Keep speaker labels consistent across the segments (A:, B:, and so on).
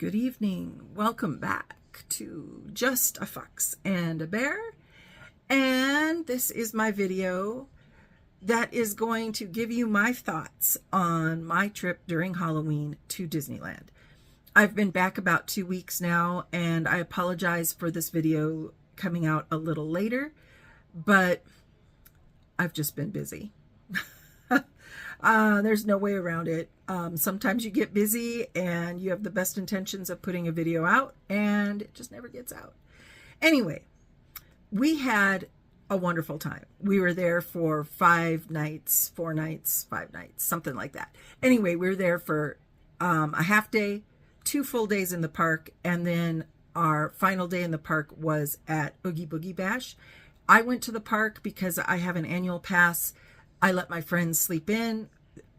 A: Good evening. Welcome back to Just a Fox and a Bear. And this is my video that is going to give you my thoughts on my trip during Halloween to Disneyland. I've been back about 2 weeks now, and I apologize for this video coming out a little later, but I've just been busy. There's no way around it. Sometimes you get busy and you have the best intentions of putting a video out and it just never gets out. Anyway, we had a wonderful time. We were there for 5 nights, 4 nights, 5 nights, something like that. Anyway, we were there for a half day, 2 full days in the park, and then our final day in the park was at Oogie Boogie Bash. I went to the park because I have an annual pass. I let my friends sleep in.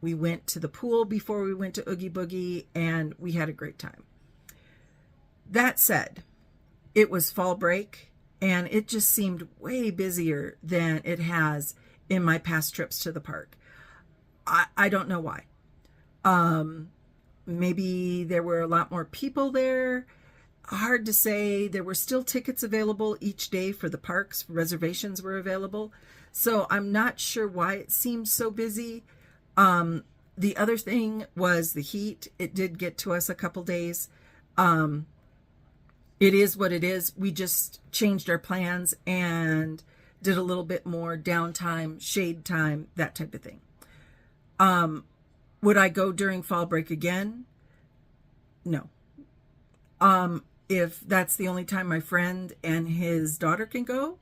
A: We went to the pool before we went to Oogie Boogie, and we had a great time. That said, it was fall break, and it just seemed way busier than it has in my past trips to the park. I don't know why. Maybe there were a lot more people there. Hard to say. There were still tickets available each day for the parks. Reservations were available. So I'm not sure why it seemed so busy. The other thing was the heat. It did get to us a couple days. It is what it is. We just changed our plans and did a little bit more downtime, shade time, that type of thing. Would I go during fall break again? No. If that's the only time my friend and his daughter can go,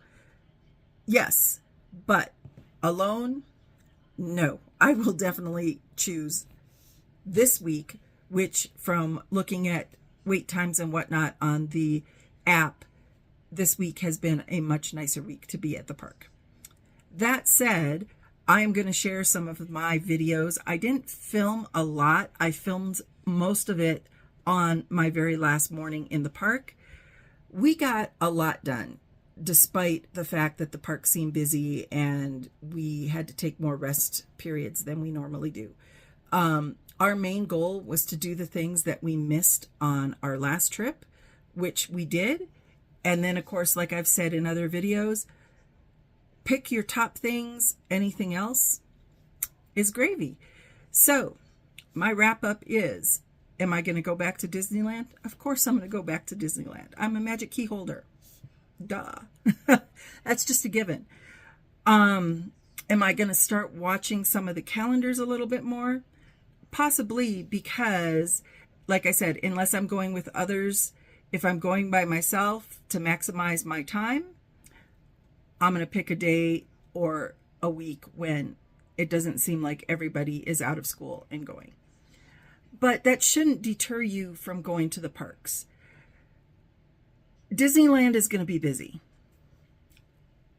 A: yes. But alone, no. I will definitely choose this week, which from looking at wait times and whatnot on the app, this week has been a much nicer week to be at the park. That said, I am going to share some of my videos. I didn't film a lot. I filmed most of it on my very last morning in the park. We got a lot done, despite the fact that the park seemed busy and we had to take more rest periods than we normally do. Our main goal was to do the things that we missed on our last trip, which we did. And then, of course, like I've said in other videos, pick your top things. Anything else is gravy. So my wrap up is, am I going to go back to Disneyland? Of course I'm going to go back to Disneyland. I'm a magic key holder. Duh. That's just a given. Am I going to start watching some of the calendars a little bit more? Possibly, because, like I said, unless I'm going with others, if I'm going by myself to maximize my time, I'm going to pick a day or a week when it doesn't seem like everybody is out of school and going. But that shouldn't deter you from going to the parks. Disneyland is going to be busy.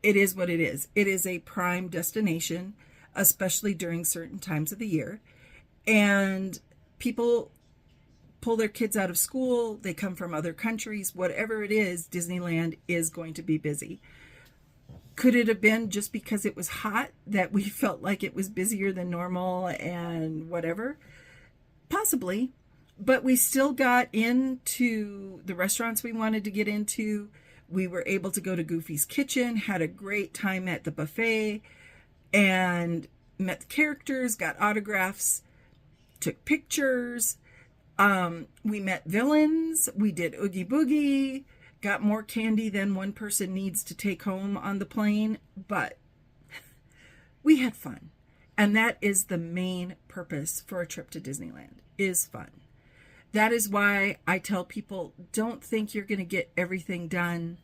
A: It is what it is. It is a prime destination, especially during certain times of the year. And people pull their kids out of school. They come from other countries. Whatever it is, Disneyland is going to be busy. Could it have been just because it was hot that we felt like it was busier than normal and whatever? Possibly. But we still got into the restaurants we wanted to get into. We were able to go to Goofy's Kitchen, had a great time at the buffet, and met the characters, got autographs, took pictures. We met villains. We did Oogie Boogie, got more candy than one person needs to take home on the plane. But we had fun. And that is the main purpose for a trip to Disneyland, is fun. That is why I tell people, don't think you're going to get everything done.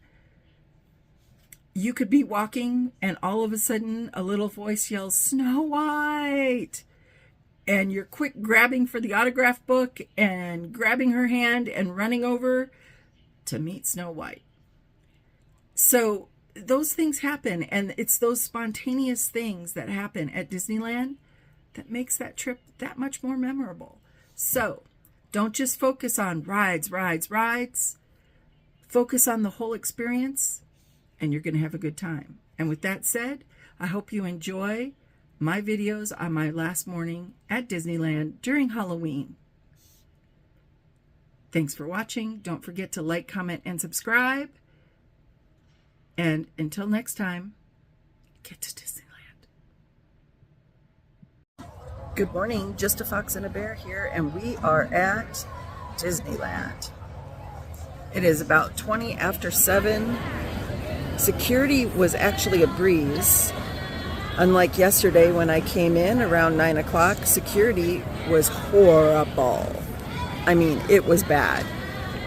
A: You could be walking and all of a sudden a little voice yells, "Snow White!" And you're quick grabbing for the autograph book and grabbing her hand and running over to meet Snow White. So those things happen, and it's those spontaneous things that happen at Disneyland that makes that trip that much more memorable. So don't just focus on rides. Focus on the whole experience, and you're going to have a good time. And with that said, I hope you enjoy my videos on my last morning at Disneyland during Halloween. Thanks for watching. Don't forget to like, comment, and subscribe. And until next time, get to Disneyland. Good morning, Just a Fox and a Bear here, and we are at Disneyland. It is about 20 after 7. Security was actually a breeze. Unlike yesterday when I came in around 9 o'clock, security was horrible. I mean, it was bad.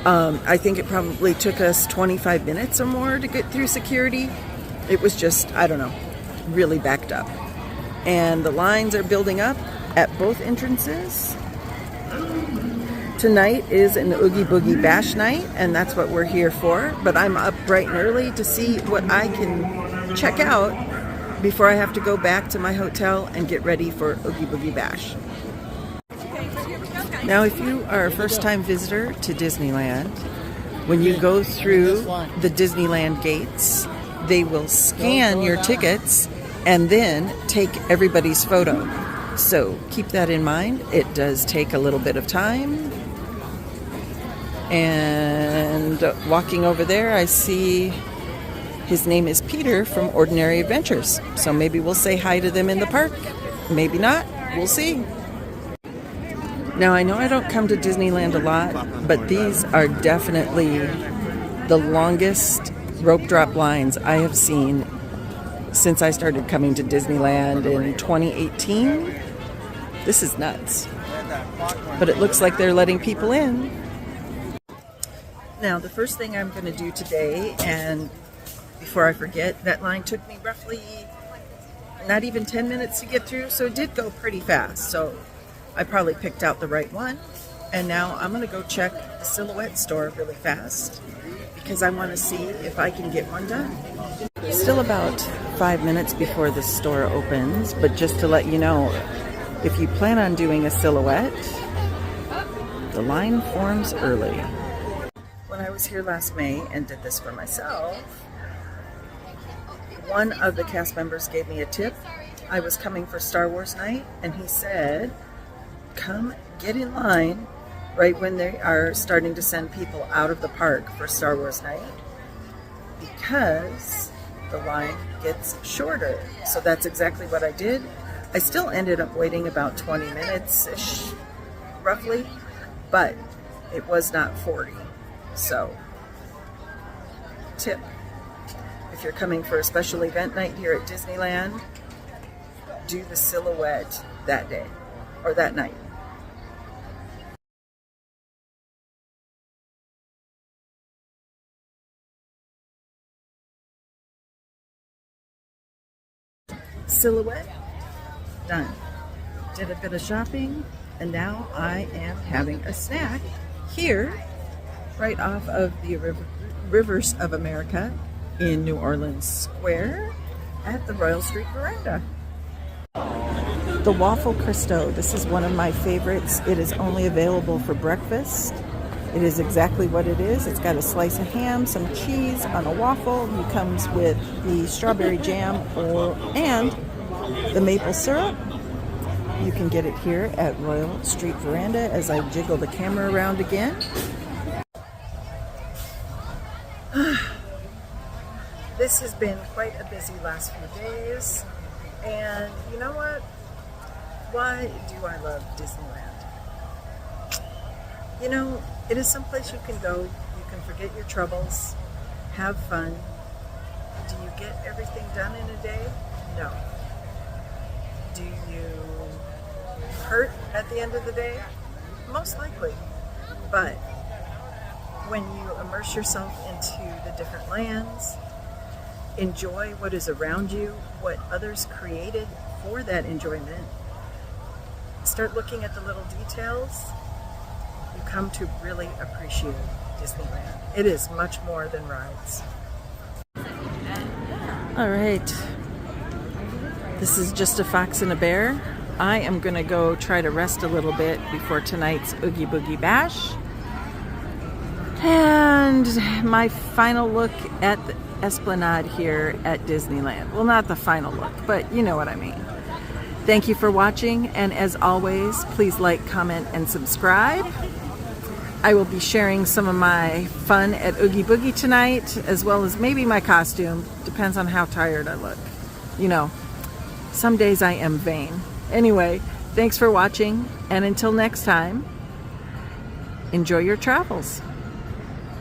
A: I think it probably took us 25 minutes or more to get through security. It was just, I don't know, really backed up. And the lines are building up at both entrances. Tonight is an Oogie Boogie Bash night, and that's what we're here for. But I'm up bright and early to see what I can check out before I have to go back to my hotel and get ready for Oogie Boogie Bash. Now, if you are a first-time visitor to Disneyland, when you go through the Disneyland gates, they will scan your tickets and then take everybody's photo. So keep that in mind. It does take a little bit of time. And walking over there, I see his name is Peter from Ordinary Adventures. So maybe we'll say hi to them in the park. Maybe not. We'll see. Now, I know I don't come to Disneyland a lot, but these are definitely the longest rope drop lines I have seen since I started coming to Disneyland in 2018. This is nuts. But it looks like they're letting people in. Now, the first thing I'm going to do today, and before I forget, that line took me roughly not even 10 minutes to get through, so it did go pretty fast. So I probably picked out the right one. And now I'm going to go check the Silhouette store really fast because I want to see if I can get one done. Still about 5 minutes before the store opens, but just to let you know, if you plan on doing a Silhouette, the line forms early. When I was here last May and did this for myself, one of the cast members gave me a tip. I was coming for Star Wars night, and he said, come get in line right when they are starting to send people out of the park for Star Wars night, because the line gets shorter. So that's exactly what I did. I still ended up waiting about 20 minutes-ish, roughly, but it was not 40. So, tip, if you're coming for a special event night here at Disneyland, do the Silhouette that day, or that night. Silhouette, done. Did a bit of shopping, and now I am having a snack here, right off of the Rivers of America in New Orleans Square at the Royal Street Veranda. The Waffle Cristo, this is one of my favorites. It is only available for breakfast. It is exactly what it is. It's got a slice of ham, some cheese on a waffle. It comes with the strawberry jam and the maple syrup. You can get it here at Royal Street Veranda as I jiggle the camera around again. This has been quite a busy last few days, and you know what? Why do I love Disneyland? You know, it is someplace you can go, you can forget your troubles, have fun. Do you get everything done in a day? No. Do you hurt at the end of the day? Most likely. But when you immerse yourself into the different lands, enjoy what is around you, what others created for that enjoyment, start looking at the little details, you come to really appreciate Disneyland. It is much more than rides. All right. This is Just a Fox and a Bear. I am going to go try to rest a little bit before tonight's Oogie Boogie Bash. And my final look at the Esplanade here at Disneyland. Well, not the final look, but you know what I mean. Thank you for watching, and as always, please like, comment, and subscribe. I will be sharing some of my fun at Oogie Boogie tonight, as well as maybe my costume. Depends on how tired I look. You know, some days I am vain. Anyway, thanks for watching, and until next time, enjoy your travels.